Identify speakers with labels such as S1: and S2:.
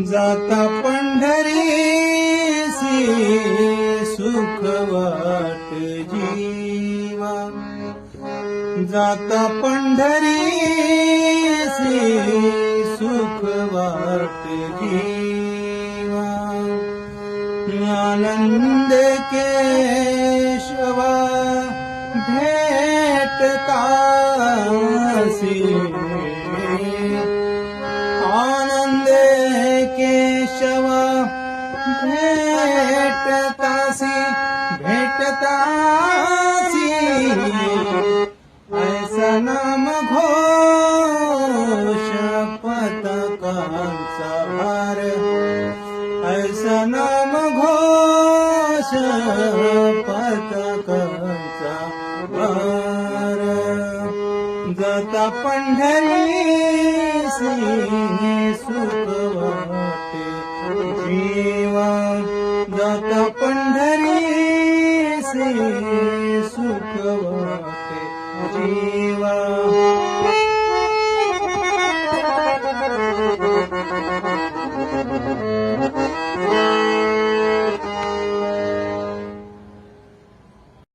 S1: जाता पंढरीसी सुख वाट जीवा, जाता पंढरीसी सुख वाट जीवा। आनंद केशवा भेटतासी, आनंद केशवा भेटतासी, भेटतासी। ऐसा नाम घोष पताकांचा भार, ऐसा नाम घोष पताकांचा भार। जाता पंढरीसी सुख वाटे जीवा, जाता पंढरीसी सुख वाटे जीवा।